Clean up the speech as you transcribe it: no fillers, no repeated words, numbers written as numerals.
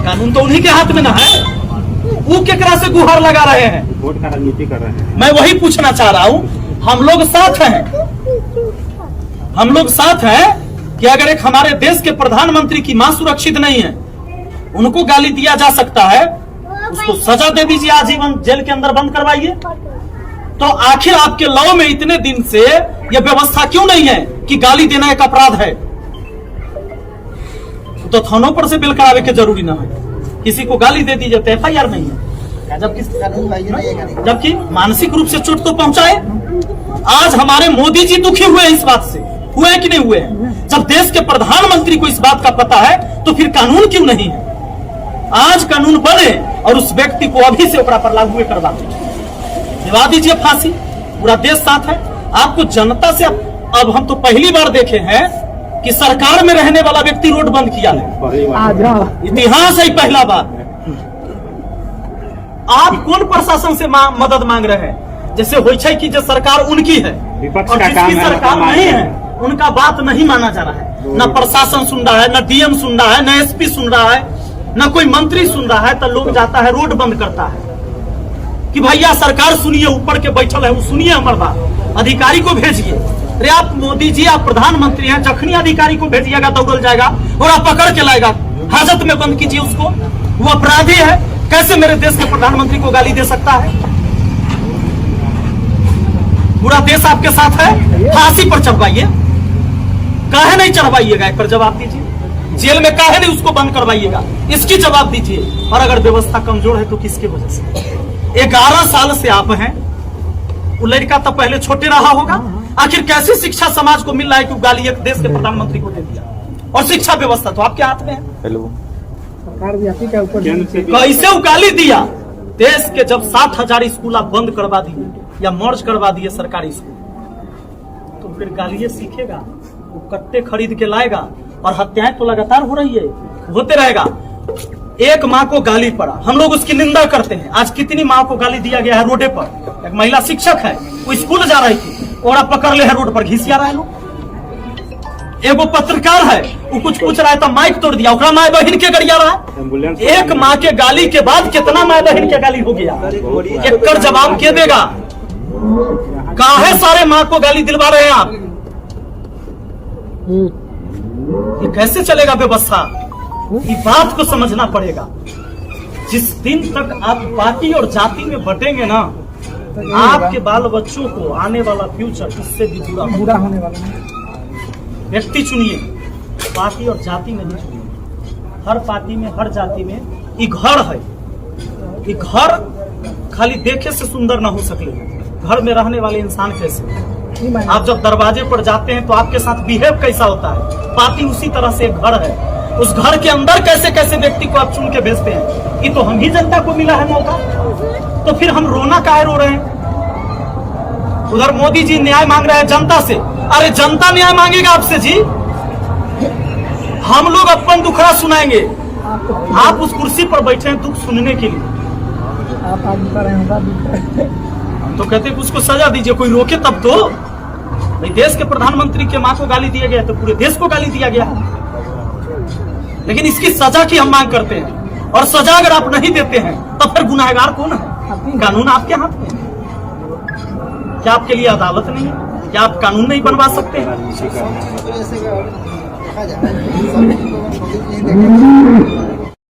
कानून तो उन्हीं के हाथ में ना है। वो केकरा से गुहार लगा रहे हैं, वोट का राजनीति कर रहे हैं। मैं वही पूछना चाह रहा हूँ। हम लोग साथ हैं, हम लोग साथ हैं कि अगर एक हमारे देश के प्रधानमंत्री की मां सुरक्षित नहीं है, उनको गाली दिया जा सकता है, उसको सजा दे दीजिए, आजीवन जेल के अंदर बंद करवाइए। तो आखिर आपके लॉ में इतने दिन से यह व्यवस्था क्यों नहीं है कि गाली देना एक अपराध है? तो थानों पर से बिल करावे के जरूरी ना है, किसी को गाली दे दीजिए तो FIR नहीं है, जबकि मानसिक रूप से चोट तो पहुंचाए। आज हमारे मोदी जी दुखी हुए इस बात से, हुए हैं कि नहीं हुए हैं? जब देश के प्रधानमंत्री को इस बात का पता है तो फिर कानून क्यों नहीं है? आज कानून बने और उस व्यक्ति को अभी से ऊपर पर लागू करवा दिलवा दीजिए फांसी। पूरा देश साथ है। आपको जनता से अब हम तो पहली बार देखे हैं कि सरकार में रहने वाला व्यक्ति रोड बंद किया है, इतिहास है पहला बार। आप कौन प्रशासन से मदद मांग रहे हैं? जैसे हो कि जो सरकार उनकी है और जिसकी सरकार नहीं है उनका बात नहीं माना जा रहा है। न प्रशासन सुन रहा है, न DM सुन रहा है, न SP सुन रहा है, न कोई मंत्री सुन रहा है। तो लोग जाता है रोड बंद करता है कि भैया सरकार सुनिए, ऊपर के बैठल है वो सुनिए हमारी बात, अधिकारी को भेजिए। अरे आप मोदी जी, आप प्रधानमंत्री हैं, जखनी अधिकारी को भेजिएगा दौड़ल जाएगा और आप पकड़ के लाएगा, हाजत में बंद कीजिए उसको। वो अपराधी है। कैसे मेरे देश के प्रधानमंत्री को गाली दे सकता है? पूरा देश आपके साथ है, फांसी पर चढ़वाइए। काहे नहीं चढ़वाइएगा? एक पर जवाब दीजिए। जेल में काहे नहीं उसको बंद करवाइएगा? इसकी जवाब दीजिए। और अगर व्यवस्था कमजोर है तो किसकी वजह से? 11 साल से आप हैं। वो लड़का तो पहले छोटे रहा होगा। आखिर कैसी शिक्षा समाज को मिल रहा है कि गाली एक देश के प्रधानमंत्री को दे दिया? और शिक्षा व्यवस्था तो आपके हाथ में है। सरकार भी आपके ऊपर कैसे वो गाली दिया? देश के जब 7,000 स्कूल आप बंद करवा दिए या मर्ज करवा दिए सरकारी स्कूल, तो फिर गालियां सीखेगा, वो कट्टे खरीद के लाएगा। और हत्याएं तो लगातार हो रही है, होते रहेगा। एक माँ को गाली पड़ा, हम लोग उसकी निंदा करते हैं। आज कितनी माँ को गाली दिया गया है रोडे पर। एक महिला शिक्षक है, वो स्कूल जा रही थी और पकड़ ले है रोड पर, घिसिया रहा है लोग। एक वो पत्रकार है, वो कुछ पूछ रहा है तो माइक तोड़ दिया, ओकरा माँ बहन के गरिया रहा है। एक माँ के गाली के बाद कितना माँ बहन के गाली हो गया, एक कर जवाब के देगा? काहे सारे माँ को गाली दिलवा रहे हैं आप? ये कैसे चलेगा व्यवस्था? ये बात को समझना पड़ेगा। जिस दिन तक आप पार्टी और जाति में बटेंगे ना, आपके बाल बच्चों को आने वाला फ्यूचर इससे भी बुरा होने वाला है। व्यक्ति चुनिए, पार्टी और जाति में नहीं चुनिए। हर पार्टी में, हर जाति में ये घर है। ये घर खाली देखे से सुंदर ना हो सके, घर में रहने वाले इंसान कैसे? आप जब दरवाजे पर जाते हैं तो आपके साथ बिहेव कैसा होता है? पार्टी उसी तरह से एक घर है। उस घर के अंदर कैसे कैसे व्यक्ति को आप चुन के भेजते हैं? ये तो हम ही जनता को मिला है मौका, तो फिर हम रोना काहे रो रहे हैं? उधर मोदी जी न्याय मांग रहे हैं जनता से। अरे जनता न्याय मांगेगा आपसे जी? हम लोग अपन दुखड़ा सुनाएंगे। आप उस कुर्सी पर बैठे हैं दुख सुनने के लिए। तो कहते हैं उसको सजा दीजिए, कोई रोके तब तो। भाई देश के प्रधानमंत्री के मां को गाली दिया गया तो पूरे देश को गाली दिया गया, लेकिन इसकी सजा की हम मांग करते हैं। और सजा अगर आप नहीं देते हैं तो फिर गुनाहगार कौन है? कानून आपके हाथ में। क्या आपके लिए अदालत नहीं है? क्या आप कानून नहीं बनवा सकते हैं?